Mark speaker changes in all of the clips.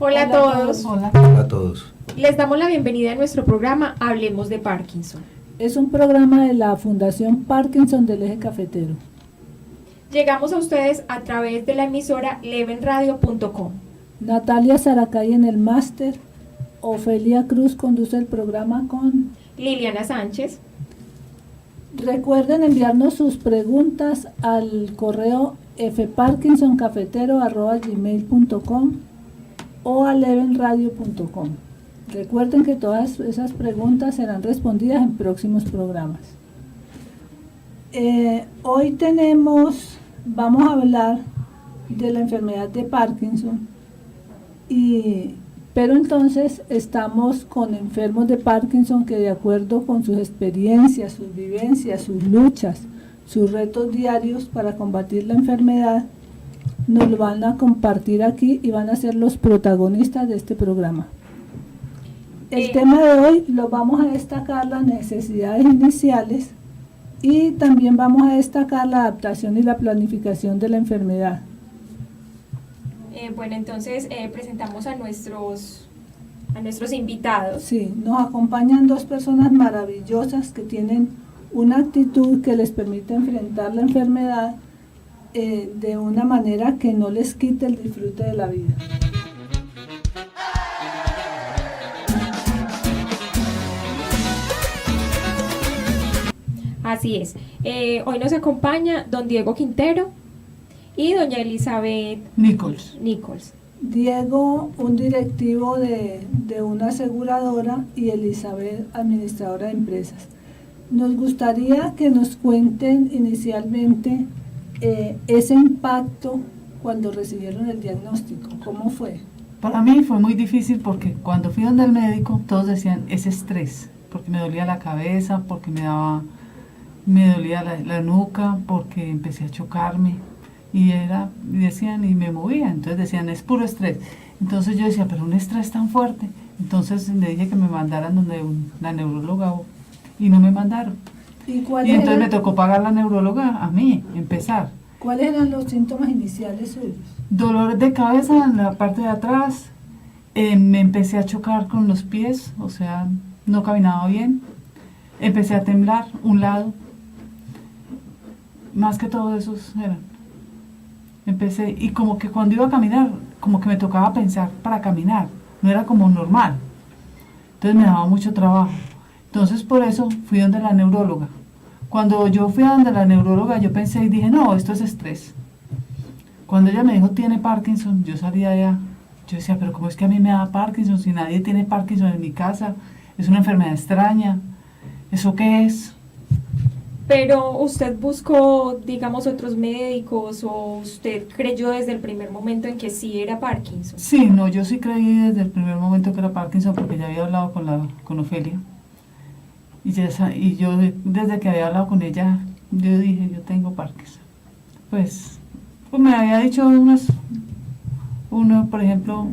Speaker 1: Hola a todos.
Speaker 2: Hola.
Speaker 3: Hola a todos.
Speaker 1: Les damos la bienvenida a nuestro programa Hablemos de Parkinson.
Speaker 2: Es un programa de la Fundación Parkinson del Eje Cafetero.
Speaker 1: Llegamos a ustedes a través de la emisora levenradio.com.
Speaker 2: Natalia Saracay en el máster. Ofelia Cruz conduce el programa con
Speaker 1: Liliana Sánchez.
Speaker 2: Recuerden enviarnos sus preguntas al correo fparkinsoncafetero@gmail.com o a levenradio.com. Recuerden que todas esas preguntas serán respondidas en próximos programas. Hoy vamos a hablar de la enfermedad de Parkinson, pero entonces estamos con enfermos de Parkinson que, de acuerdo con sus experiencias, sus vivencias, sus luchas, sus retos diarios para combatir la enfermedad, nos lo van a compartir aquí y van a ser los protagonistas de este programa. El tema de hoy lo vamos a destacar las necesidades iniciales y también vamos a destacar la adaptación y la planificación de la enfermedad.
Speaker 1: Bueno, entonces presentamos a nuestros invitados.
Speaker 2: Sí, nos acompañan dos personas maravillosas que tienen una actitud que les permite enfrentar la enfermedad de una manera que no les quite el disfrute de la vida.
Speaker 1: Así es. Hoy nos acompaña don Diego Quintero y doña Elizabeth Nichols.
Speaker 2: Diego, un directivo de una aseguradora, y Elizabeth, administradora de empresas. Nos gustaría que nos cuenten inicialmente ese impacto cuando recibieron el diagnóstico. ¿Cómo fue?
Speaker 4: Para mí fue muy difícil porque cuando fui donde el médico todos decían es estrés, porque me dolía la cabeza, porque me dolía la nuca, porque empecé a chocarme y decían y me movía, entonces decían es puro estrés. Entonces yo decía, pero un estrés tan fuerte. Entonces le dije que me mandaran donde la neuróloga y no me mandaron. Y entonces me tocó pagar la neuróloga a mí, empezar.
Speaker 2: ¿Cuáles eran los síntomas iniciales suyos?
Speaker 4: Dolor de cabeza en la parte de atrás, me empecé a chocar con los pies, o sea, no caminaba bien, empecé a temblar un lado, más que todo esos eran. Empecé, y como que cuando iba a caminar, como que me tocaba pensar para caminar, no era como normal, entonces me daba mucho trabajo. Entonces por eso fui donde la neuróloga. Cuando yo fui a donde la neuróloga, yo pensé y dije, no, esto es estrés. Cuando ella me dijo, tiene Parkinson, yo salí de allá, yo decía, pero ¿cómo es que a mí me da Parkinson si nadie tiene Parkinson en mi casa? Es una enfermedad extraña, ¿eso qué es?
Speaker 1: Pero usted buscó, digamos, otros médicos, o usted creyó desde el primer momento en que sí era Parkinson.
Speaker 4: Sí, no, yo sí creí desde el primer momento que era Parkinson porque ya había hablado con Ofelia. Y yo desde que había hablado con ella, yo dije, yo tengo Parkinson. Pues me había dicho uno, por ejemplo,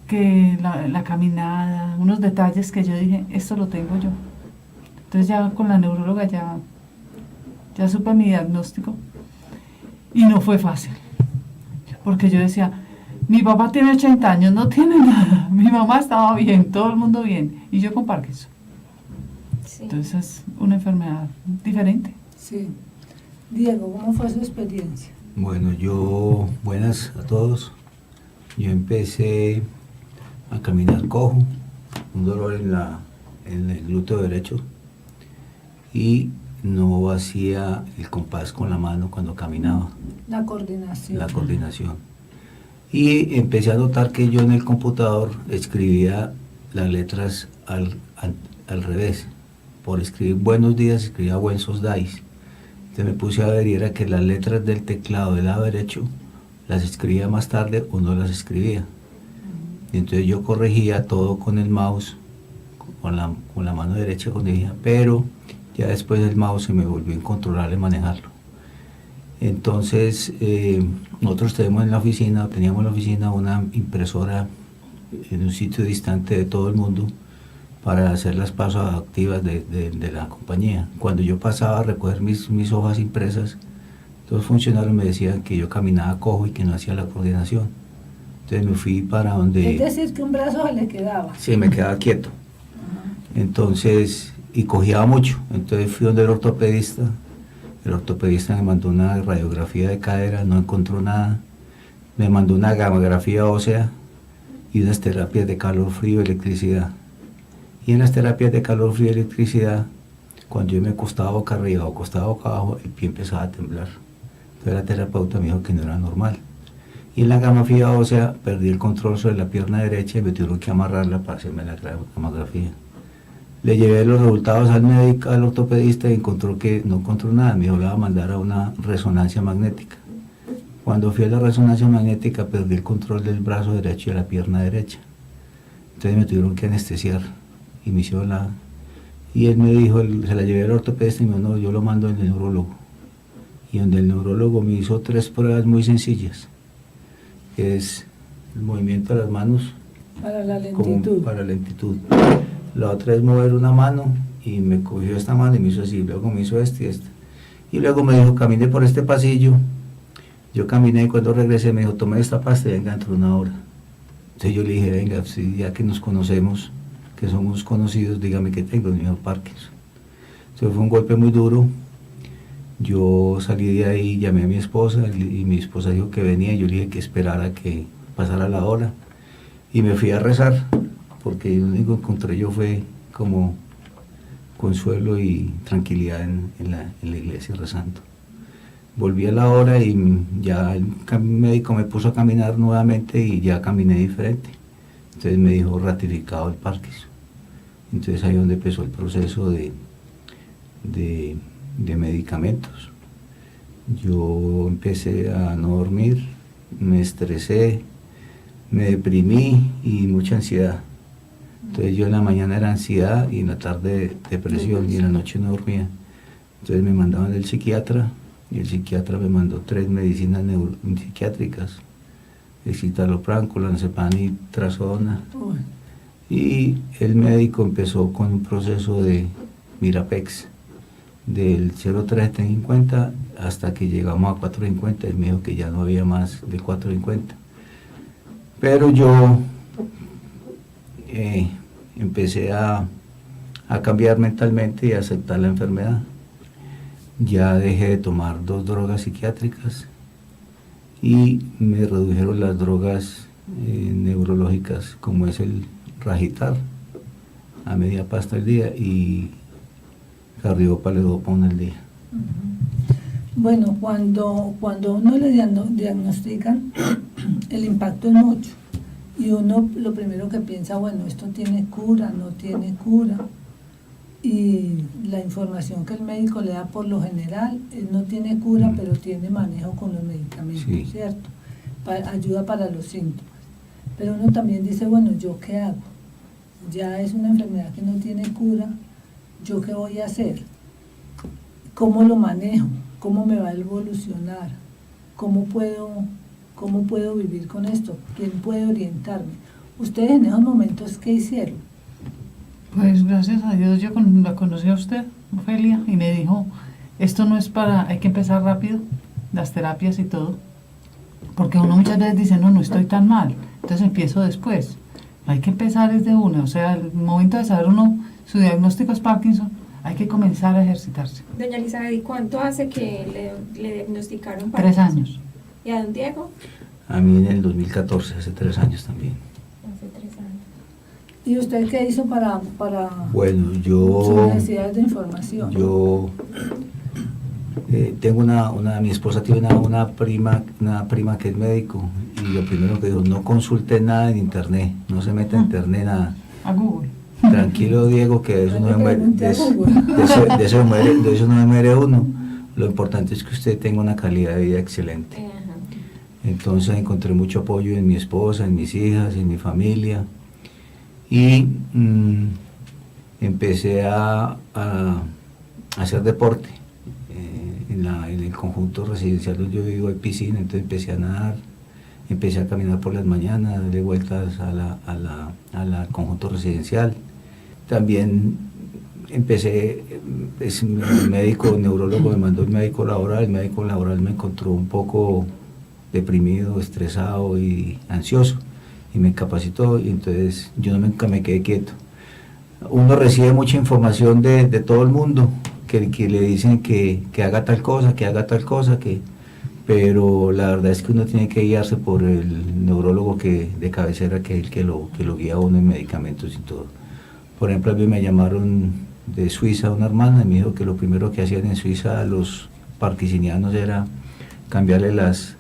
Speaker 4: que la caminada, unos detalles que yo dije, esto lo tengo yo. Entonces ya con la neuróloga ya supe mi diagnóstico y no fue fácil, porque yo decía, mi papá tiene 80 años, no tiene nada, mi mamá estaba bien, todo el mundo bien, y yo con Parkinson. Sí. Entonces es una enfermedad diferente.
Speaker 2: Sí. Diego, ¿cómo fue su experiencia?
Speaker 3: Bueno, buenas a todos. Yo empecé a caminar cojo, un dolor en el glúteo derecho, y no hacía el compás con la mano cuando caminaba.
Speaker 2: La coordinación.
Speaker 3: Y empecé a notar que yo en el computador escribía las letras al revés. Por escribir buenos días escribía buenos días. Entonces me puse a ver y era que las letras del teclado del lado derecho las escribía más tarde o no las escribía. Y entonces yo corregía todo con el mouse, con la mano derecha corregía, pero ya después el mouse se me volvió incontrolable manejarlo. Entonces nosotros teníamos en la oficina una impresora en un sitio distante de todo el mundo para hacer las pasos activas de la compañía. Cuando yo pasaba a recoger mis hojas impresas, los funcionarios me decían que yo caminaba cojo y que no hacía la coordinación. Entonces me fui para
Speaker 2: Es
Speaker 3: donde...
Speaker 2: decir, que un brazo se le quedaba.
Speaker 3: Sí, me quedaba quieto. Entonces, y cogía mucho. Entonces fui donde el ortopedista. El ortopedista me mandó una radiografía de cadera, no encontró nada. Me mandó una gamografía ósea y unas terapias de calor, frío y electricidad. Y en las terapias de calor, frío y electricidad, cuando yo me acostaba boca arriba o acostaba boca abajo, el pie empezaba a temblar. Entonces la terapeuta me dijo que no era normal. Y en la gamografía ósea perdí el control sobre la pierna derecha y me tuvieron que amarrarla para hacerme la gamografía. Le llevé los resultados al médico, al ortopedista, y encontró que no encontró nada. Me dijo, le va a mandar a una resonancia magnética. Cuando fui a la resonancia magnética perdí el control del brazo derecho y de la pierna derecha. Entonces me tuvieron que anestesiar y me hicieron la... Y él me dijo, se la llevé al ortopedista y me dijo, no, yo lo mando al neurólogo. Y donde el neurólogo me hizo 3 pruebas muy sencillas, que es el movimiento de las manos
Speaker 2: Para la lentitud.
Speaker 3: para lentitud. La otra es mover una mano y me cogió esta mano y me hizo así, luego me hizo este y este. Y luego me dijo, camine por este pasillo. Yo caminé y cuando regresé me dijo, tome esta pasta y venga dentro de 1 hora. Entonces yo le dije, venga, si ya que nos conocemos, que somos conocidos, dígame qué tengo, el mío Parkinson. Entonces fue un golpe muy duro. Yo salí de ahí, llamé a mi esposa y mi esposa dijo que venía. Yo le dije que esperara que pasara la hora y me fui a rezar, porque lo único que encontré yo fue como consuelo y tranquilidad en la iglesia rezando. Volví a la hora y ya el médico me puso a caminar nuevamente y ya caminé diferente. Entonces me dijo ratificado el Parkinson. Entonces ahí es donde empezó el proceso de medicamentos. Yo empecé a no dormir, me estresé, me deprimí y mucha ansiedad. Entonces yo en la mañana era ansiedad y en la tarde depresión y en la noche no dormía. Entonces me mandaban del psiquiatra y el psiquiatra me mandó 3 medicinas psiquiátricas, el citalopram, clonazepam y trazodona. Y el médico empezó con un proceso de Mirapex del 0,350 hasta que llegamos a 450. Él me dijo que ya no había más de 450. Pero yo empecé a cambiar mentalmente y a aceptar la enfermedad. Ya dejé de tomar 2 drogas psiquiátricas y me redujeron las drogas neurológicas, como es el Ragitar a media pasta al día y Carriopa levodopa al día.
Speaker 2: Bueno, cuando uno le diagnostican, el impacto es mucho. Y uno lo primero que piensa, bueno, esto tiene cura, no tiene cura. Y la información que el médico le da por lo general, él no tiene cura, pero tiene manejo con los medicamentos,
Speaker 3: Sí.
Speaker 2: ¿cierto? Ayuda para los síntomas. Pero uno también dice, bueno, ¿yo qué hago? Ya es una enfermedad que no tiene cura, ¿yo qué voy a hacer? ¿Cómo lo manejo? ¿Cómo me va a evolucionar? ¿Cómo puedo vivir con esto? ¿Quién puede orientarme? Ustedes en esos momentos, ¿qué hicieron?
Speaker 4: Pues gracias a Dios yo la conocí a usted, Ofelia, y me dijo, esto no es para, hay que empezar rápido, las terapias y todo, porque uno muchas veces dice, no estoy tan mal, entonces empiezo después. Hay que empezar desde una, o sea, el momento de saber uno, su diagnóstico es Parkinson, hay que comenzar a ejercitarse.
Speaker 1: Doña Elizabeth, ¿y cuánto hace que le diagnosticaron
Speaker 4: 3
Speaker 1: Parkinson?
Speaker 4: años.
Speaker 1: ¿Y a don Diego?
Speaker 3: A mí en el 2014, hace 3 años también.
Speaker 1: Hace 3 años.
Speaker 2: ¿Y usted qué hizo para
Speaker 3: Bueno,
Speaker 2: sus
Speaker 3: yo
Speaker 2: necesidades de información?
Speaker 3: tengo mi esposa tiene una prima que es médico, y lo primero que dijo, no consulte nada en internet, no se meta en internet nada.
Speaker 4: A Google.
Speaker 3: Tranquilo, Diego, que de eso no
Speaker 2: No le pregunte a Google.
Speaker 3: de eso no me muere uno. Lo importante es que usted tenga una calidad de vida excelente.
Speaker 1: Ajá.
Speaker 3: Entonces encontré mucho apoyo en mi esposa, en mis hijas, en mi familia, y empecé a hacer deporte. En el conjunto residencial donde yo vivo hay piscina, entonces empecé a nadar, empecé a caminar por las mañanas, darle vueltas al conjunto residencial. También empecé, el médico neurólogo me mandó el médico laboral me encontró un poco deprimido, estresado y ansioso, y me incapacitó, y entonces yo nunca me quedé quieto. Uno recibe mucha información de todo el mundo, que le dicen que haga tal cosa, pero la verdad es que uno tiene que guiarse por el neurólogo de cabecera, que es el que lo guía a uno en medicamentos y todo. Por ejemplo, a mí me llamaron de Suiza una hermana y me dijo que lo primero que hacían en Suiza a los parkinsonianos era cambiarle las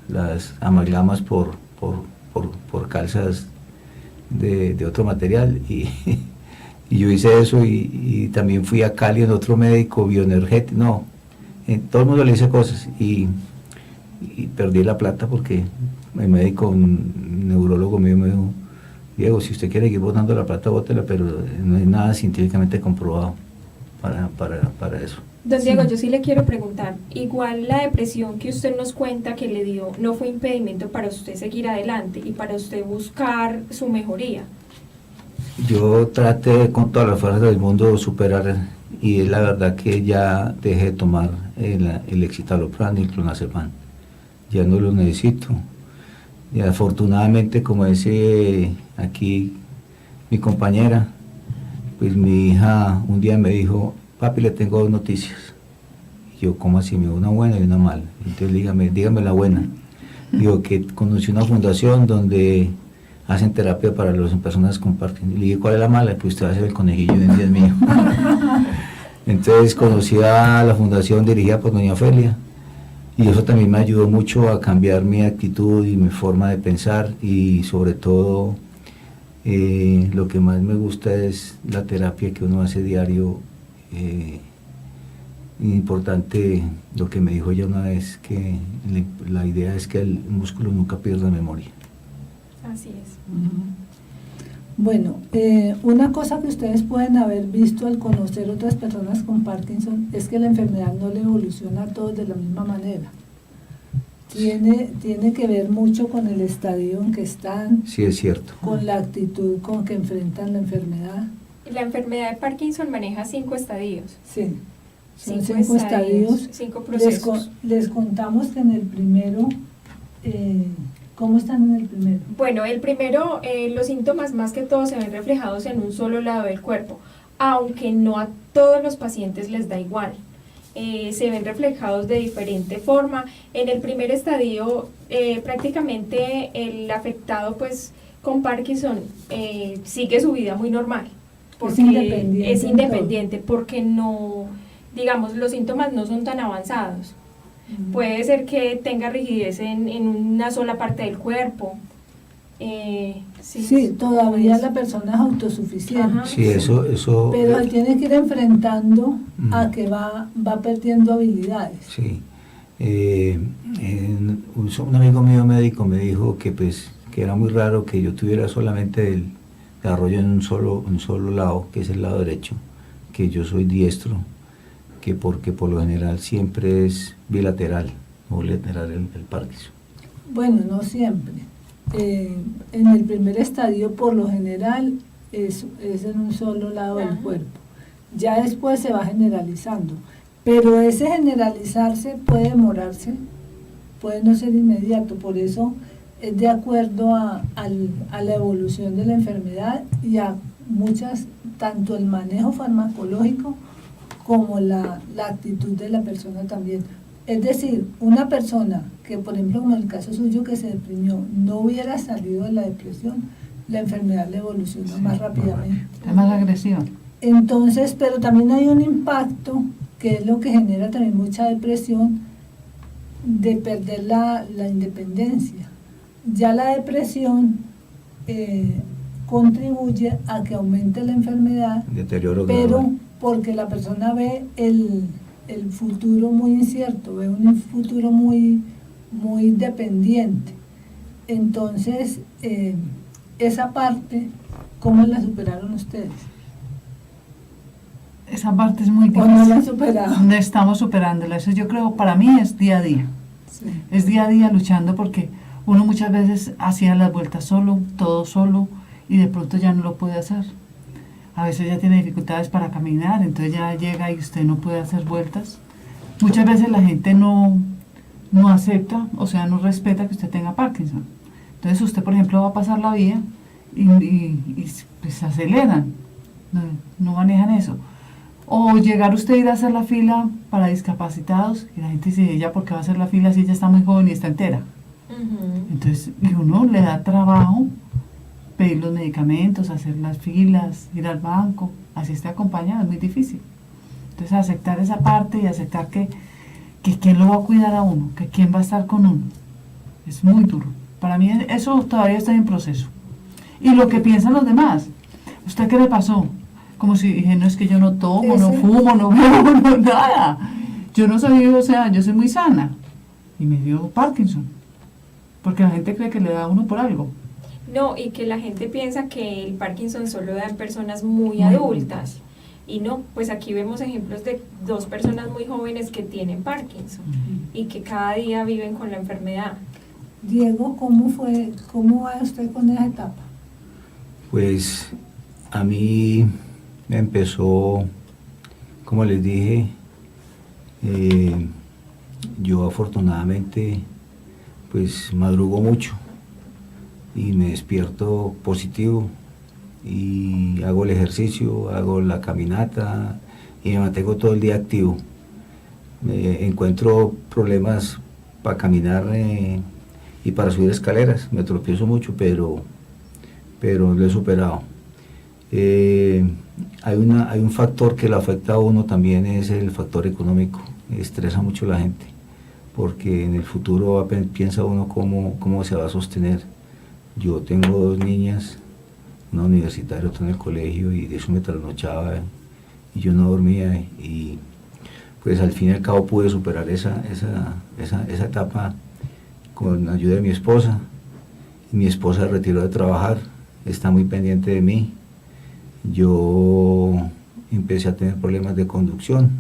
Speaker 3: amalgamas por calzas de otro material, y yo hice eso, y también fui a Cali en otro médico bioenergético, todo el mundo le dice cosas, y perdí la plata porque el médico, un neurólogo mío, me dijo: Diego, si usted quiere seguir botando la plata, bótela, pero no hay nada científicamente comprobado para eso.
Speaker 1: Don Diego, yo sí le quiero preguntar, igual la depresión que usted nos cuenta que le dio no fue impedimento para usted seguir adelante y para usted buscar su mejoría.
Speaker 3: Yo traté con todas las fuerzas del mundo superar, y es la verdad que ya dejé de tomar el escitalopram y el clonazepam, ya no lo necesito. Y afortunadamente, como dice aquí mi compañera, pues mi hija un día me dijo: papi, le tengo dos noticias. Y yo: ¿cómo así? Me dio una buena y una mala. Entonces dígame la buena. Digo que conocí una fundación donde hacen terapia para las personas con Parkinson. Le dije: ¿cuál es la mala? Pues usted va a ser el conejillo de Indias mío. Entonces conocí a la fundación dirigida por doña Ofelia, y eso también me ayudó mucho a cambiar mi actitud y mi forma de pensar, y sobre todo lo que más me gusta es la terapia que uno hace diario. Importante lo que me dijo ella una vez, que la idea es que el músculo nunca pierda memoria.
Speaker 1: Así es.
Speaker 2: Bueno, una cosa que ustedes pueden haber visto al conocer otras personas con Parkinson es que la enfermedad no le evoluciona a todos de la misma manera. Tiene que ver mucho con el estadio en que están,
Speaker 3: Sí, es cierto.
Speaker 2: con la actitud con que enfrentan la enfermedad.
Speaker 1: La enfermedad de Parkinson maneja 5 estadios.
Speaker 2: Sí, son
Speaker 1: 5
Speaker 2: 5 estadios.
Speaker 1: 5 procesos.
Speaker 2: Les contamos que en el primero, ¿cómo están en el primero?
Speaker 1: Bueno, el primero, los síntomas más que todo se ven reflejados en un solo lado del cuerpo, aunque no a todos los pacientes les da igual. Se ven reflejados de diferente forma. En el primer estadio, prácticamente el afectado pues con Parkinson sigue su vida muy normal, porque es independiente, porque no, digamos, los síntomas no son tan avanzados. Puede ser que tenga rigidez en una sola parte del cuerpo.
Speaker 2: Sí, todavía la persona es autosuficiente.
Speaker 1: Ajá.
Speaker 3: Sí, eso.
Speaker 2: Pero él tiene que ir enfrentando a que va perdiendo habilidades.
Speaker 3: Sí. Un amigo mío médico me dijo que era muy raro que yo tuviera solamente el desarrollo en un solo lado, que es el lado derecho, que yo soy diestro, que porque por lo general siempre es bilateral o lateral el Parkinson.
Speaker 2: Bueno, no siempre. En el primer estadio, por lo general, es en un solo lado del cuerpo. Ya después se va generalizando. Pero ese generalizarse puede demorarse, puede no ser inmediato. Por eso es de acuerdo a la evolución de la enfermedad y a muchas, tanto el manejo farmacológico como la actitud de la persona también. Es decir, una persona que, por ejemplo, como en el caso suyo, que se deprimió, no hubiera salido de la depresión, la enfermedad le evoluciona más rápidamente.
Speaker 4: Es más agresiva.
Speaker 2: Entonces, pero también hay un impacto, que es lo que genera también mucha depresión, de perder la independencia. Ya la depresión contribuye a que aumente la enfermedad,
Speaker 3: Deterioro
Speaker 2: pero
Speaker 3: gradual.
Speaker 2: porque la persona ve el futuro muy incierto, ve un futuro muy dependiente. Entonces, esa parte, ¿cómo la superaron ustedes?
Speaker 4: Esa parte es muy
Speaker 2: ¿O
Speaker 4: difícil.
Speaker 2: no la han superado?
Speaker 4: No estamos superándola. Eso yo creo, para mí es día a día.
Speaker 2: Sí.
Speaker 4: Es día a día luchando, porque uno muchas veces hacía las vueltas solo, todo solo, y de pronto ya no lo puede hacer. A veces ya tiene dificultades para caminar, entonces ya llega y usted no puede hacer vueltas. Muchas veces la gente no no acepta, o sea, no respeta que usted tenga Parkinson. Entonces usted, por ejemplo, va a pasar la vía y pues aceleran, no manejan eso. O llegar usted a ir a hacer la fila para discapacitados y la gente dice, ¿ella por qué va a hacer la fila si ella está muy joven y está entera? Entonces, y uno le da trabajo pedir los medicamentos, hacer las filas, ir al banco, así esté acompañado, es muy difícil. Entonces, aceptar esa parte y aceptar que quién lo va a cuidar a uno, que quién va a estar con uno, es muy duro. Para mí eso todavía está en proceso. Y lo que piensan los demás, ¿usted qué le pasó? Como si dije, no, es que yo no tomo, no fumo, no bebo, no nada. Yo no soy, o sea, yo soy muy sana. Y me dio Parkinson. Porque la gente cree que le da a uno por algo.
Speaker 1: No, y que la gente piensa que el Parkinson solo da en personas muy adultas. Y no, pues aquí vemos ejemplos de 2 personas muy jóvenes que tienen Parkinson y que cada día viven con la enfermedad.
Speaker 2: Diego, ¿cómo va usted con esa etapa?
Speaker 3: Pues a mí me empezó, como les dije, yo afortunadamente pues madrugo mucho y me despierto positivo y hago el ejercicio, hago la caminata y me mantengo todo el día activo. Encuentro problemas para caminar y para subir escaleras, me tropiezo mucho, pero lo he superado. Hay un factor que le afecta a uno también, es el factor económico. Estresa mucho a la gente, porque en el futuro piensa uno cómo se va a sostener. Yo tengo 2 niñas, una universitaria, otra en el colegio, y de eso me trasnochaba y yo no dormía, y pues al fin y al cabo pude superar esa etapa con la ayuda de mi esposa. Mi esposa se retiró de trabajar, está muy pendiente de mí. Yo empecé a tener problemas de conducción,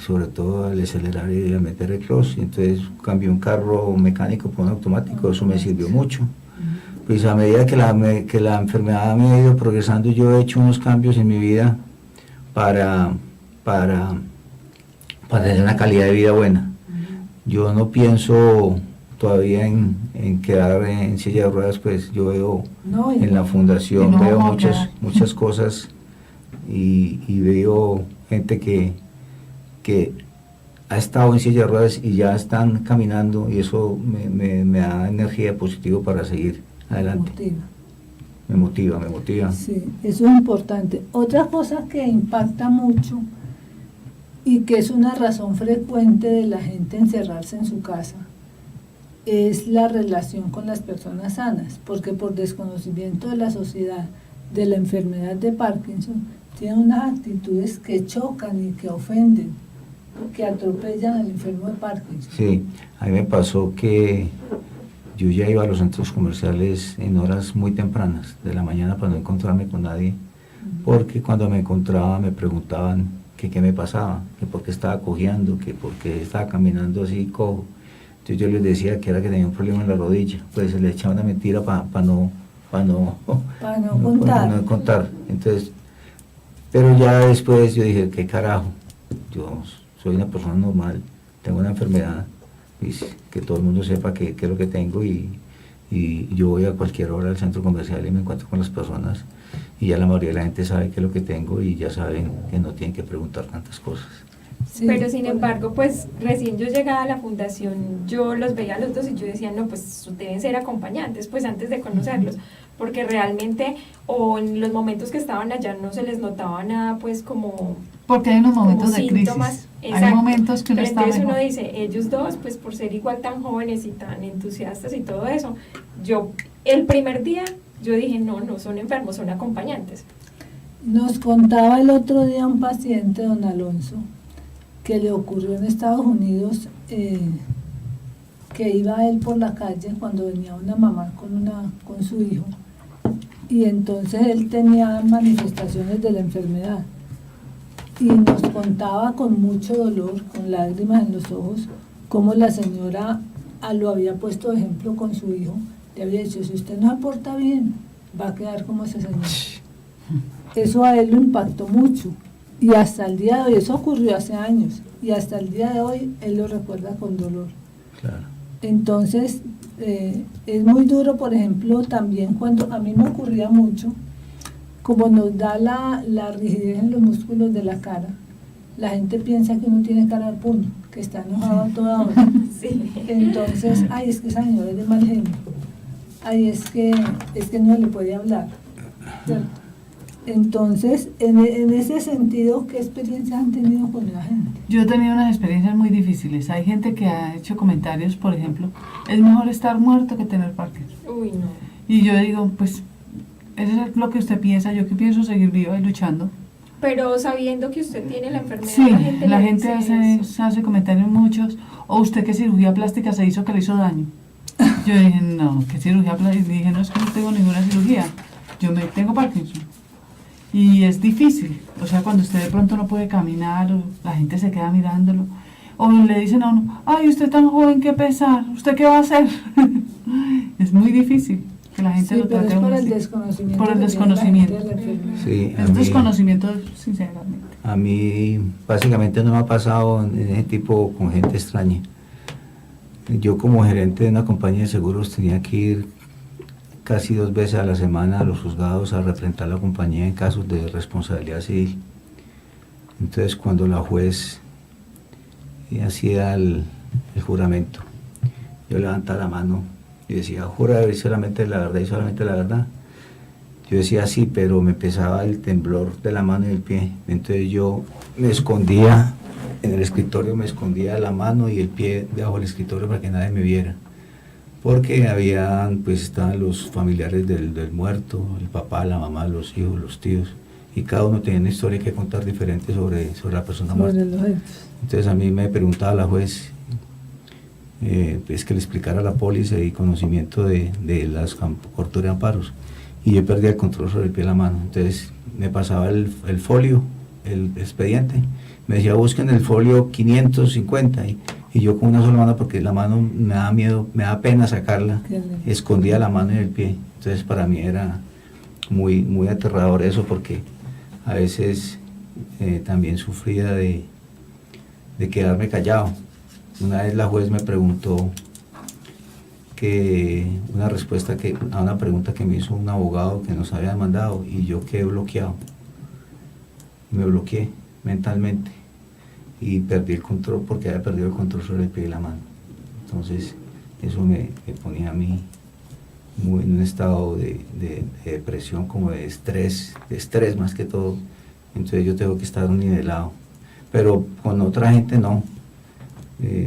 Speaker 3: sobre todo al acelerar y al meter el clutch, y entonces cambié un carro mecánico por un automático, eso me sirvió mucho. Pues a medida que la enfermedad me ha ido progresando, yo he hecho unos cambios en mi vida para tener una calidad de vida buena. Yo no pienso todavía en quedar en silla de ruedas, pues yo veo en la fundación, veo muchas cosas y veo gente que ha estado en silla de ruedas y ya están caminando, y eso me da energía positiva para seguir adelante. Me motiva.
Speaker 2: Sí, eso es importante. Otra cosa que impacta mucho y que es una razón frecuente de la gente encerrarse en su casa es la relación con las personas sanas, porque por desconocimiento de la sociedad de la enfermedad de Parkinson tienen unas actitudes que chocan y que ofenden, que atropellan al enfermo de Parkinson.
Speaker 3: Sí, a mí me pasó que yo ya iba a los centros comerciales en horas muy tempranas de la mañana para no encontrarme con nadie, porque cuando me encontraba me preguntaban que qué me pasaba, que por qué estaba cojeando, que por qué estaba caminando así cojo. Entonces yo les decía que era que tenía un problema en la rodilla, pues se le echaba una mentira para no contar. Entonces, pero ya después yo dije, qué carajo, yo soy una persona normal, tengo una enfermedad, que todo el mundo sepa qué es lo que tengo, y yo voy a cualquier hora al centro comercial y me encuentro con las personas, y ya la mayoría de la gente sabe qué es lo que tengo y ya saben que no tienen que preguntar tantas cosas.
Speaker 1: Sí, pero sin embargo, pues recién yo llegaba a la fundación, yo los veía a los 2 y yo decía, no, pues deben ser acompañantes, pues antes de conocerlos, porque realmente, o en los momentos que estaban allá no se les notaba nada, pues como...
Speaker 4: Porque hay unos momentos de
Speaker 1: síntomas,
Speaker 4: crisis, hay momentos que uno
Speaker 1: pero
Speaker 4: está
Speaker 1: entonces
Speaker 4: mejor.
Speaker 1: uno dice, ellos 2, pues por ser igual tan jóvenes y tan entusiastas y todo eso, yo, el primer día, yo dije, no son enfermos, son acompañantes.
Speaker 2: Nos contaba el otro día un paciente, don Alonso, que le ocurrió en Estados Unidos, que iba él por la calle cuando venía una mamá con su hijo, y entonces él tenía manifestaciones de la enfermedad, y nos contaba con mucho dolor, con lágrimas en los ojos, cómo la señora lo había puesto de ejemplo con su hijo, le había dicho, si usted no se porta bien, va a quedar como ese señor. Eso a él lo impactó mucho, Y hasta el día de hoy, eso ocurrió hace años, y hasta el día de hoy él lo recuerda con dolor.
Speaker 3: Claro.
Speaker 2: Entonces, es muy duro, por ejemplo, también cuando a mí me ocurría mucho, como nos da la rigidez en los músculos de la cara, la gente piensa que uno tiene cara de puño, que está enojado a toda hora.
Speaker 1: Sí.
Speaker 2: Entonces, ay, es que esa señora es de mal genio. Ay, es que no le puede hablar. ¿Cierto? Entonces, en ese sentido, ¿qué experiencias han tenido con la gente?
Speaker 4: Yo he tenido unas experiencias muy difíciles. Hay gente que ha hecho comentarios, por ejemplo, es mejor estar muerto que tener Parkinson.
Speaker 1: Uy, no.
Speaker 4: Y yo digo, pues, eso es lo que usted piensa, yo que pienso seguir viva y luchando.
Speaker 1: Pero sabiendo que usted tiene la enfermedad,
Speaker 4: Sí, la
Speaker 1: le
Speaker 4: gente
Speaker 1: dice eso.
Speaker 4: hace comentarios muchos, o usted qué cirugía plástica se hizo que le hizo daño. Yo dije, no, ¿qué cirugía plástica? Dije, no, es que no tengo ninguna cirugía, tengo Parkinson. Y es difícil, o sea, cuando usted de pronto no puede caminar, o la gente se queda mirándolo, o le dicen a uno, ay, usted tan joven, qué pesar, ¿usted qué va a hacer? Es muy difícil que la gente
Speaker 2: Sí,
Speaker 4: lo
Speaker 2: pero
Speaker 4: trate
Speaker 2: es
Speaker 4: a
Speaker 2: por
Speaker 4: uno
Speaker 2: el
Speaker 4: así.
Speaker 2: desconocimiento.
Speaker 4: Por el
Speaker 2: que tiene la
Speaker 4: desconocimiento.
Speaker 2: gente de la enfermedad.
Speaker 3: Sí,
Speaker 4: Es desconocimiento, sinceramente.
Speaker 3: a mí básicamente no me ha pasado en ese tipo con gente extraña. Yo como gerente de una compañía de seguros tenía que ir casi 2 veces a la semana a los juzgados a representar la compañía en casos de responsabilidad civil. Entonces cuando la juez hacía el juramento, yo levantaba la mano y decía, jura decir solamente la verdad y solamente la verdad. Yo decía sí, pero me empezaba el temblor de la mano y del pie. Entonces yo me escondía en el escritorio, me escondía la mano y el pie debajo del escritorio para que nadie me viera. Porque estaban los familiares del muerto, el papá, la mamá, los hijos, los tíos, y cada uno tenía una historia que contar diferente sobre la persona muerta.
Speaker 2: Sobre los hechos.
Speaker 3: Entonces a mí me preguntaba la juez que le explicara la póliza y conocimiento de las coberturas de amparos. Y yo perdía el control sobre el pie y la mano. Entonces me pasaba el folio, el expediente, me decía busquen el folio 550 y yo con una sola mano, porque la mano me daba miedo, me daba pena sacarla, escondía la mano en el pie. Entonces para mí era muy, muy aterrador eso, porque a veces también sufría de quedarme callado. Una vez la juez me preguntó una respuesta a una pregunta que me hizo un abogado que nos había demandado, y yo quedé bloqueado. Y me bloqueé mentalmente y perdí el control, porque había perdido el control sobre el pie y la mano. Entonces eso me ponía a mí muy en un estado de depresión, como de estrés más que todo. Entonces yo tengo que estar nivelado, pero con otra gente no.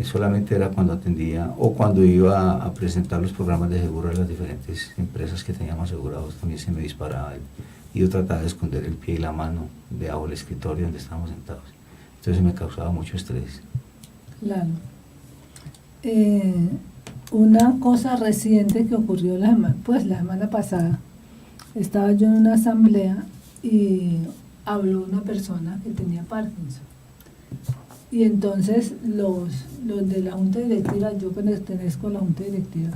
Speaker 3: Solamente era cuando atendía o cuando iba a presentar los programas de seguro a las diferentes empresas que teníamos asegurados, también se me disparaba y yo trataba de esconder el pie y la mano debajo del escritorio donde estábamos sentados. Entonces me causaba mucho estrés.
Speaker 2: Claro. Una cosa reciente que ocurrió la semana pasada, estaba yo en una asamblea y habló una persona que tenía Parkinson. Y entonces los de la junta directiva, yo pertenezco a la junta directiva,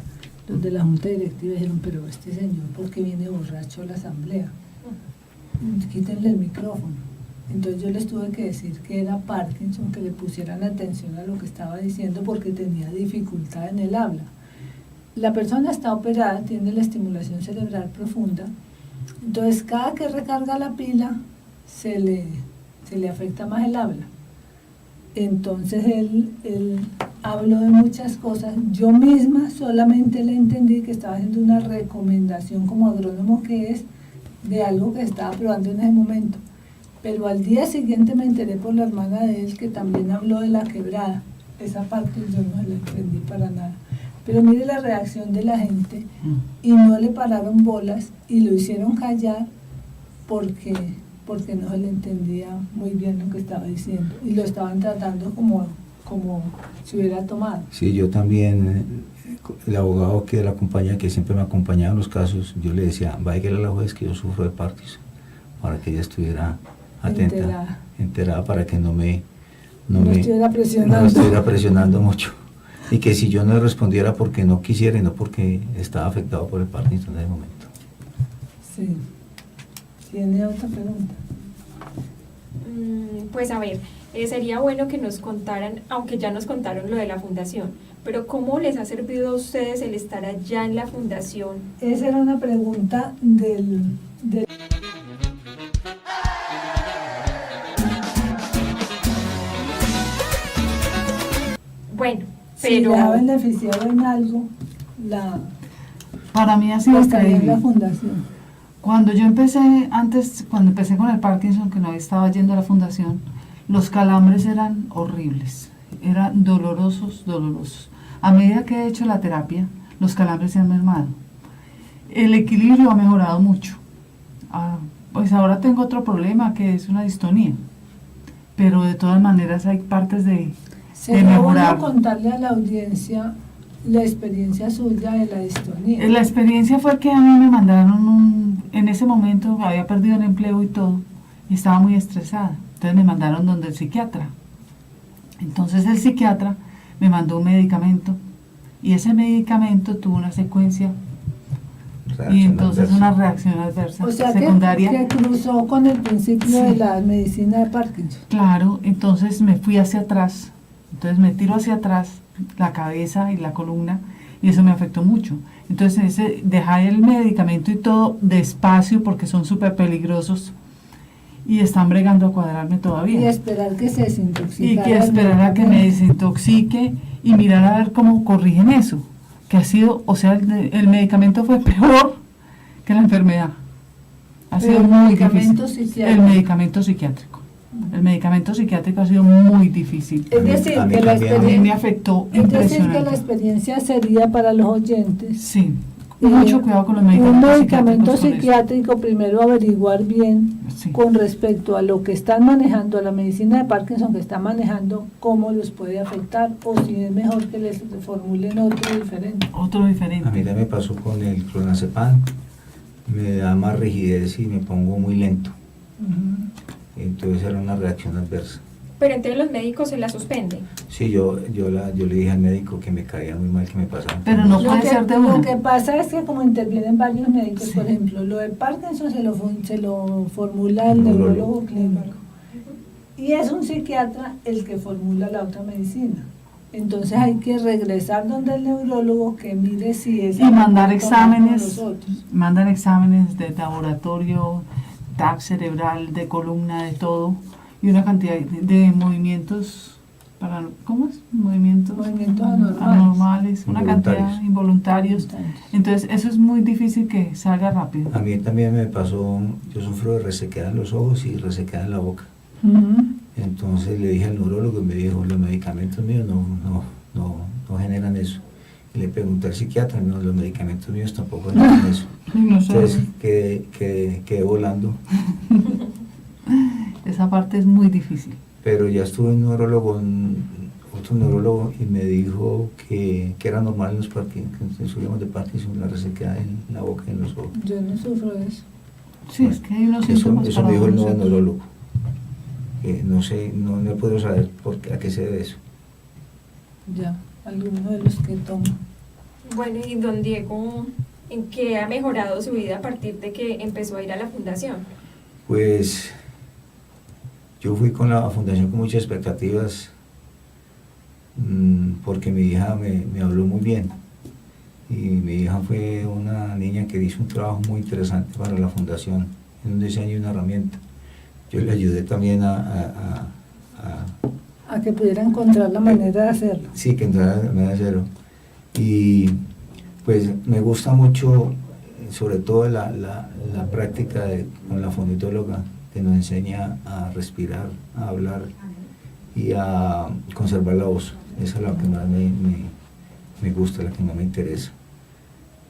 Speaker 2: los de la junta directiva dijeron, pero este señor, ¿por qué viene borracho a la asamblea? Quítenle el micrófono. Entonces yo les tuve que decir que era Parkinson, que le pusieran atención a lo que estaba diciendo porque tenía dificultad en el habla. La persona está operada, tiene la estimulación cerebral profunda, entonces cada que recarga la pila se le afecta más el habla. Entonces él habló de muchas cosas. Yo misma solamente le entendí que estaba haciendo una recomendación como agrónomo que es de algo que estaba probando en ese momento. Pero al día siguiente me enteré por la hermana de él que también habló de la quebrada. Esa parte yo no la entendí para nada. Pero mire la reacción de la gente y no le pararon bolas y lo hicieron callar porque no se le entendía muy bien lo que estaba diciendo y lo estaban tratando como si hubiera tomado.
Speaker 3: Sí, yo también, el abogado de la compañía que siempre me acompañaba en los casos, yo le decía, vaya a la juez que yo sufro de Parkinson, para que ella estuviera atenta, enterada para que no me estuviera presionando mucho, y que si yo no le respondiera porque no quisiera y no porque estaba afectado por el Parkinson en ese momento.
Speaker 2: Sí. ¿Tiene otra pregunta?
Speaker 1: Pues a ver, sería bueno que nos contaran, aunque ya nos contaron lo de la fundación, pero ¿cómo les ha servido a ustedes el estar allá en la fundación?
Speaker 2: Esa era una pregunta del
Speaker 1: Bueno,
Speaker 2: si
Speaker 1: pero...
Speaker 2: le ha beneficiado en algo
Speaker 4: Para mí ha sido
Speaker 2: estar en la
Speaker 4: increíble.
Speaker 2: fundación.
Speaker 4: Cuando yo empecé, cuando empecé con el Parkinson, que no estaba yendo a la fundación, los calambres eran horribles, eran dolorosos, dolorosos. A medida que he hecho la terapia, los calambres se han mermado. El equilibrio ha mejorado mucho. Pues ahora tengo otro problema, que es una distonía, pero de todas maneras hay partes de
Speaker 2: Sería bueno
Speaker 4: mejorar.
Speaker 2: contarle a la audiencia la experiencia suya de la distonía.
Speaker 4: La experiencia fue que a mí me mandaron en ese momento había perdido el empleo y todo, y estaba muy estresada. Entonces me mandaron donde el psiquiatra. Entonces el psiquiatra me mandó un medicamento, y ese medicamento tuvo una secuencia, y
Speaker 3: Reacción
Speaker 4: entonces
Speaker 3: adversa.
Speaker 4: una reacción adversa
Speaker 2: O sea
Speaker 4: secundaria.
Speaker 2: que cruzó con el principio
Speaker 4: Sí.
Speaker 2: de la medicina de Parkinson.
Speaker 4: Claro, entonces me fui hacia atrás, entonces me tiro hacia atrás la cabeza y la columna, y eso me afectó mucho. Entonces dejar el medicamento y todo despacio porque son súper peligrosos y están bregando a cuadrarme
Speaker 2: Y
Speaker 4: todavía.
Speaker 2: esperar que se
Speaker 4: Y
Speaker 2: desintoxicara.
Speaker 4: que esperar a que me desintoxique y mirar a ver cómo corrigen eso, que ha sido, o sea, el medicamento fue peor que la enfermedad. Ha
Speaker 2: Pero
Speaker 4: sido
Speaker 2: el
Speaker 4: muy
Speaker 2: medicamento
Speaker 4: difícil.
Speaker 2: psiquiátrico.
Speaker 4: El medicamento psiquiátrico. El medicamento psiquiátrico ha sido muy difícil.
Speaker 2: Es decir,
Speaker 3: A mí
Speaker 2: que la
Speaker 3: también.
Speaker 4: A mí me
Speaker 2: experiencia,
Speaker 4: afectó
Speaker 2: es decir, que la
Speaker 4: impresionante.
Speaker 2: experiencia sería para los oyentes.
Speaker 4: Sí, mucho cuidado con los
Speaker 2: Un
Speaker 4: medicamentos
Speaker 2: medicamento
Speaker 4: psiquiátricos con eso.
Speaker 2: psiquiátrico, primero averiguar bien
Speaker 4: Sí.
Speaker 2: con respecto a lo que están manejando, a la medicina de Parkinson que están manejando, cómo los puede afectar, o si es mejor que les formulen otro diferente.
Speaker 4: Otro diferente.
Speaker 3: A mí ya me pasó con el clonazepam, me da más rigidez y me pongo muy lento. Entonces era una reacción adversa.
Speaker 1: Pero entonces los médicos se la suspenden.
Speaker 3: Sí, yo le dije al médico que me caía muy mal que me pasaba.
Speaker 4: Pero no
Speaker 2: Lo
Speaker 4: puede
Speaker 2: que,
Speaker 4: ser de
Speaker 2: lo
Speaker 4: una.
Speaker 2: que pasa es que como intervienen varios médicos,
Speaker 4: Sí.
Speaker 2: por ejemplo, lo de Parkinson se lo formula el
Speaker 3: Neurólogo.
Speaker 2: neurólogo clínico. Y es un psiquiatra el que formula la otra medicina. Entonces hay que regresar donde el neurólogo que mire si es...
Speaker 4: Y mandar
Speaker 2: los
Speaker 4: exámenes,
Speaker 2: otros.
Speaker 4: mandan exámenes de laboratorio, TAC cerebral, de columna, de todo, y una cantidad de movimientos, ¿cómo es? Movimientos
Speaker 2: Movimientos
Speaker 4: anormales, una cantidad
Speaker 3: Involuntarios.
Speaker 4: involuntarios. Entonces eso es muy difícil que salga rápido.
Speaker 3: A mí también me pasó, yo sufro de resequedad en los ojos y resequedad en la boca.
Speaker 2: Ujú.
Speaker 3: Entonces le dije al neurólogo y me dijo, los medicamentos míos no generan eso. Y le pregunté al psiquiatra, no, los medicamentos míos tampoco generan eso.
Speaker 4: No sé,
Speaker 3: Entonces quedé volando,
Speaker 4: esa parte es muy difícil.
Speaker 3: pero ya estuve en otro neurólogo, y me dijo que era normal en los sufrimos de Parkinson, la resequedad en la boca y en los ojos.
Speaker 2: Yo no sufro de eso.
Speaker 4: Sí, es que hay unos
Speaker 3: Eso
Speaker 4: síntomas
Speaker 3: me
Speaker 4: para
Speaker 3: dijo el nuevo
Speaker 4: nosotros.
Speaker 3: neurólogo. No sé, no puedo saber a qué se debe eso.
Speaker 2: Ya, alguno de los que toman.
Speaker 1: Bueno, y don Diego, ¿en qué ha mejorado su vida a partir de que empezó a ir a la fundación?
Speaker 3: Pues yo fui con la fundación con muchas expectativas, porque mi hija me habló muy bien, y mi hija fue una niña que hizo un trabajo muy interesante para la fundación en un diseño y una herramienta. Yo le ayudé también a
Speaker 2: A que pudiera encontrar la manera de hacerlo.
Speaker 3: sí, que entrara a medio cero. Y pues me gusta mucho, sobre todo la práctica con la fonoaudióloga, que nos enseña a respirar, a hablar y a conservar la voz. Esa es la que más me gusta, la que más me interesa.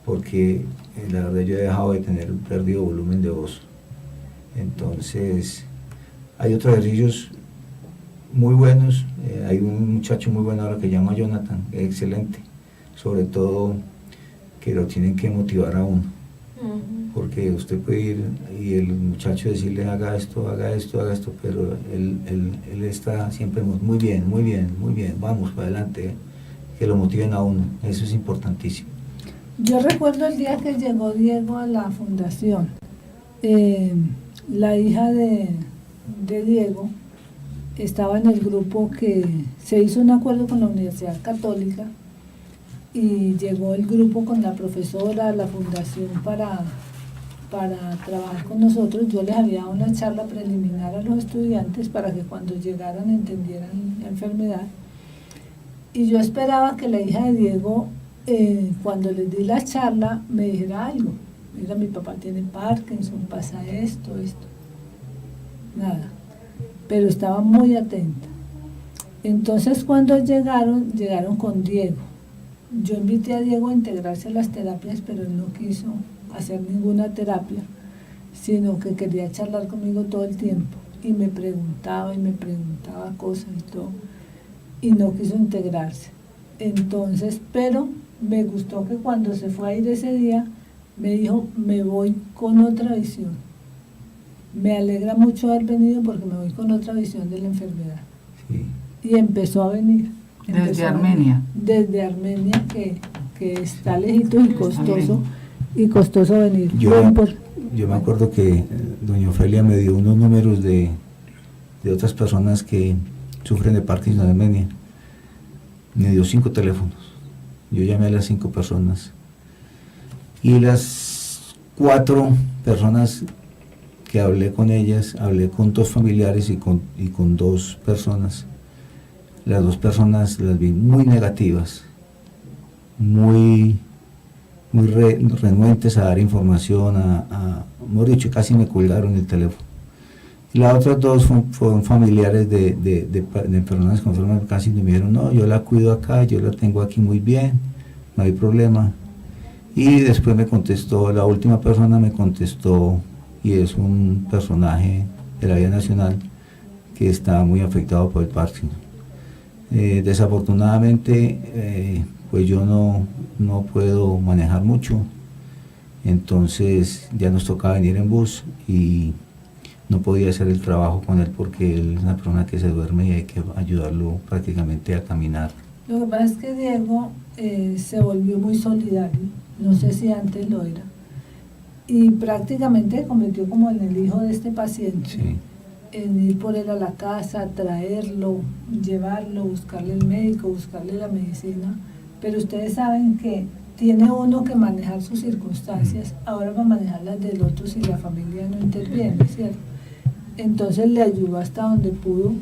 Speaker 3: Porque la verdad yo he dejado de tener un perdido volumen de voz. Entonces, hay otros ejercicios muy buenos. Hay un muchacho muy bueno ahora que se llama Jonathan, excelente. Sobre todo que lo tienen que motivar a uno. Porque usted puede ir y el muchacho decirle haga esto, pero él está siempre muy bien, vamos para adelante, que lo motiven a uno, eso es importantísimo.
Speaker 2: Yo recuerdo el día que llegó Diego a la fundación. La hija de de Diego, estaba en el grupo que se hizo un acuerdo con la Universidad Católica y llegó el grupo con la profesora, la fundación para trabajar con nosotros. Yo les había dado una charla preliminar a los estudiantes para que cuando llegaran entendieran la enfermedad. Y yo esperaba que la hija de Diego, cuando les di la charla, me dijera algo. Mira, mi papá tiene Parkinson, pasa esto. Nada. Pero estaba muy atenta. Entonces cuando llegaron con Diego. Yo invité a Diego a integrarse a las terapias, pero él no quiso hacer ninguna terapia, sino que quería charlar conmigo todo el tiempo. Y me preguntaba cosas y todo. Y no quiso integrarse. Entonces, pero me gustó que cuando se fue a ir ese día, me dijo, me voy con otra visión. Me alegra mucho haber venido porque me voy con otra visión de la enfermedad.
Speaker 3: Sí.
Speaker 2: Y empezó a venir.
Speaker 4: Desde Armenia.
Speaker 2: Desde Armenia, que está lejito y costoso venir.
Speaker 3: Yo me acuerdo que doña Ofelia me dio unos números de otras personas que sufren de Parkinson en Armenia. Me dio 5 teléfonos. Yo llamé a las 5 personas. Y las 4 personas que hablé con ellas, hablé con 2 familiares y con 2 personas. Las 2 personas las vi muy negativas, muy renuentes a dar información, mejor dicho, casi me colgaron el teléfono. Y las otras 2 fueron familiares de personas con enfermedad de Parkinson y me dijeron, no, yo la cuido acá, yo la tengo aquí muy bien, no hay problema. Y después me contestó, la última persona me contestó, y es un personaje de la vida nacional que está muy afectado por el Parkinson. Desafortunadamente, pues yo no puedo manejar mucho, entonces ya nos tocaba venir en bus y no podía hacer el trabajo con él porque él es una persona que se duerme y hay que ayudarlo prácticamente a caminar.
Speaker 2: Lo que pasa es que Diego se volvió muy solidario, no sé si antes lo era, y prácticamente se convirtió como en el hijo de este paciente.
Speaker 3: Sí.
Speaker 2: En ir por él a la casa, traerlo, llevarlo, buscarle el médico, buscarle la medicina, pero ustedes saben que tiene uno que manejar sus circunstancias, ahora va a manejar las del otro si la familia no interviene, ¿cierto? Entonces le ayudó hasta donde pudo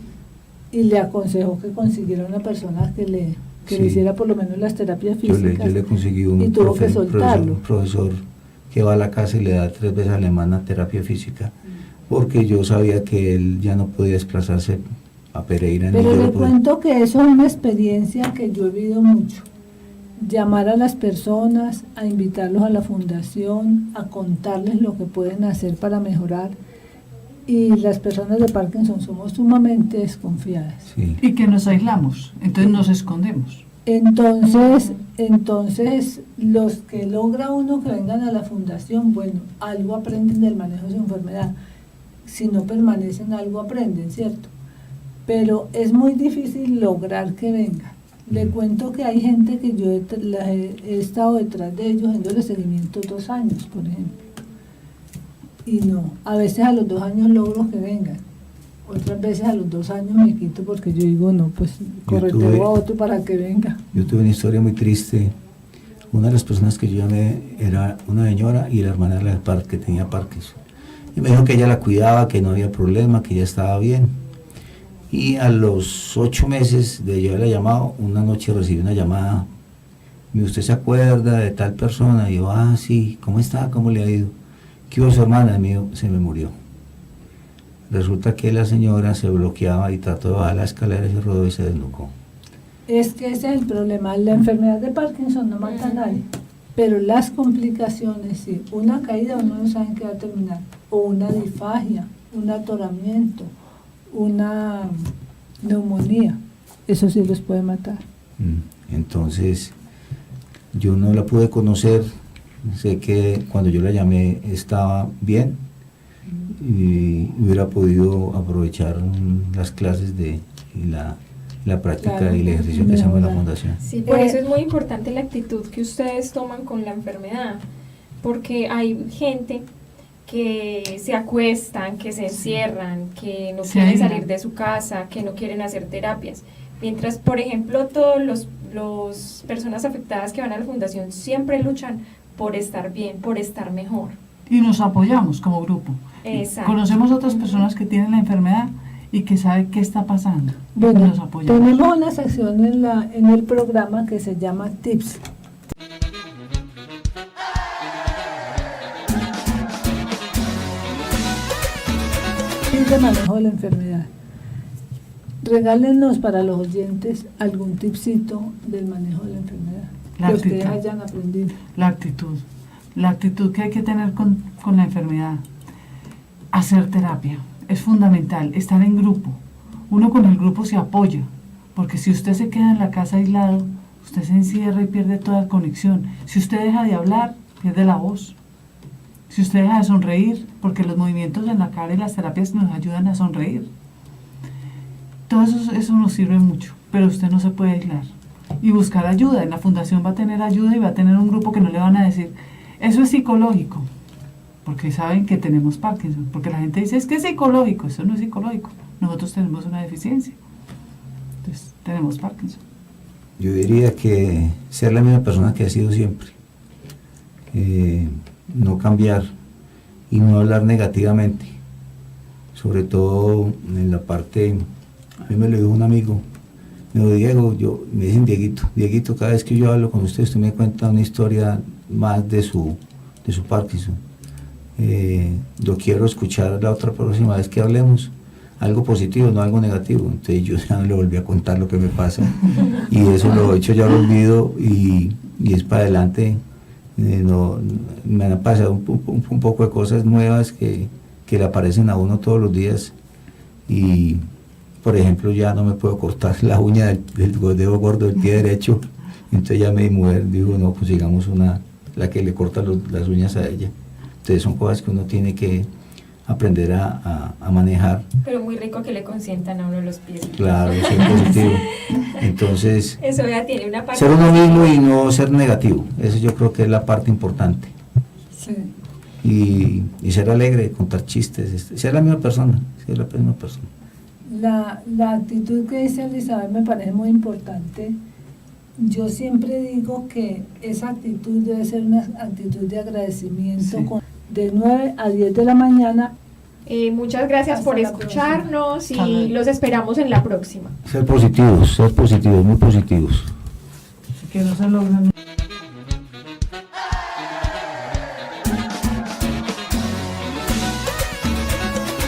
Speaker 2: y le aconsejó que consiguiera una persona que le hiciera por lo menos las terapias físicas.
Speaker 3: Yo le conseguí un profesor que va a la casa y le da 3 veces a la semana terapia física, porque yo sabía que él ya no podía desplazarse a Pereira.
Speaker 2: Pero le cuento que eso es una experiencia que yo he vivido mucho. Llamar a las personas, a invitarlos a la fundación, a contarles lo que pueden hacer para mejorar. Y las personas de Parkinson somos sumamente desconfiadas.
Speaker 3: Sí.
Speaker 4: Y que nos aislamos, entonces nos escondemos.
Speaker 2: Entonces los que logra uno que vengan a la fundación, bueno, algo aprenden del manejo de su enfermedad. Si no permanecen, algo aprenden, ¿cierto? Pero es muy difícil lograr que vengan. Le cuento que hay gente que yo he estado detrás de ellos, haciéndole seguimiento 2 años, por ejemplo. Y no, a veces a los 2 años logro que vengan. Otras veces a los 2 años me quito porque yo digo, no, pues correteo a otro para que venga.
Speaker 3: Yo tuve una historia muy triste. Una de las personas que yo llamé era una señora y la hermana de la que tenía Parkinson. Y me dijo que ella la cuidaba, que no había problema, que ella estaba bien. Y a los 8 meses de yo haberla llamado, una noche recibí una llamada. ¿Usted se acuerda de tal persona? Y yo, sí, ¿cómo está? ¿Cómo le ha ido? ¿Qué hubo su hermana? Mío, se me murió. Resulta que la señora se bloqueaba y trató de bajar la escalera y se rodó y se desnucó.
Speaker 2: Es que ese es el problema. La enfermedad de Parkinson no mata a nadie, pero las complicaciones, sí. Una caída uno no sabe en qué va a terminar. O una disfagia, un atoramiento, una neumonía. Eso sí los puede matar.
Speaker 3: Entonces, yo no la pude conocer. Sé que cuando yo la llamé estaba bien y hubiera podido aprovechar las clases y la práctica, claro, y el ejercicio que hacemos en la fundación.
Speaker 1: Sí, por eso es muy importante la actitud que ustedes toman con la enfermedad, porque hay gente que se acuestan, que se encierran, que no
Speaker 4: Sí,
Speaker 1: quieren
Speaker 4: hay una-
Speaker 1: salir de su casa, que no quieren hacer terapias. Mientras, por ejemplo, todos los personas afectadas que van a la fundación siempre luchan por estar bien, por estar mejor.
Speaker 4: Y nos apoyamos como grupo.
Speaker 1: Exacto.
Speaker 4: Conocemos otras personas que tienen la enfermedad y que saben qué está pasando.
Speaker 2: Bueno,
Speaker 4: Nos apoyamos.
Speaker 2: tenemos una sección en el programa que se llama Tips. Tips de manejo de la enfermedad. Regálenos para los oyentes algún tipcito del manejo de la enfermedad
Speaker 4: La
Speaker 2: que ustedes
Speaker 4: actitud.
Speaker 2: hayan aprendido.
Speaker 4: La actitud que hay que tener con la enfermedad. Hacer terapia es fundamental, estar en grupo. Uno con el grupo se apoya, porque si usted se queda en la casa aislado, usted se encierra y pierde toda conexión. Si usted deja de hablar, pierde la voz. Si usted deja de sonreír, porque los movimientos en la cara y las terapias nos ayudan a sonreír. Todo eso nos sirve mucho, pero usted no se puede aislar. Y buscar ayuda. En la fundación va a tener ayuda y va a tener un grupo que no le van a decir, eso es psicológico, porque saben que tenemos Parkinson. Porque la gente dice, es que es psicológico. Eso no es psicológico. Nosotros tenemos una deficiencia. Entonces, tenemos Parkinson.
Speaker 3: Yo diría que ser la misma persona que ha sido siempre. No cambiar y no hablar negativamente. Sobre todo en la parte, a mí me lo dijo un amigo, me dijo, Diego, me dicen Dieguito, cada vez que yo hablo con usted me cuenta una historia más de su Parkinson. Yo quiero escuchar la otra próxima vez que hablemos algo positivo, no algo negativo. Entonces yo ya no le volví a contar lo que me pasa y eso lo he hecho, ya lo olvido y es para adelante. Me han pasado un poco de cosas nuevas que le aparecen a uno todos los días y por ejemplo ya no me puedo cortar la uña del dedo gordo del pie derecho. Entonces ya mi mujer dijo, no, pues sigamos la que le corta las uñas a ella. Entonces son cosas que uno tiene que aprender a manejar.
Speaker 1: Pero muy rico que le consientan a uno los pies.
Speaker 3: Claro, ser positivo. Entonces,
Speaker 1: Eso ya tiene una parte.
Speaker 3: ser uno mismo y no ser negativo. Eso yo creo que es la parte importante.
Speaker 2: Sí.
Speaker 3: Y ser alegre, contar chistes, ser la misma persona. Ser la misma persona.
Speaker 2: La actitud que dice Elizabeth me parece muy importante. Yo siempre digo que esa actitud debe ser una actitud de agradecimiento
Speaker 4: Sí.
Speaker 2: de 9 a 10 de la mañana.
Speaker 1: Muchas gracias
Speaker 2: Hasta
Speaker 1: por
Speaker 2: la
Speaker 1: escucharnos
Speaker 4: próxima.
Speaker 1: y los esperamos en la próxima.
Speaker 3: Ser positivos, muy positivos.
Speaker 4: Que no se logran.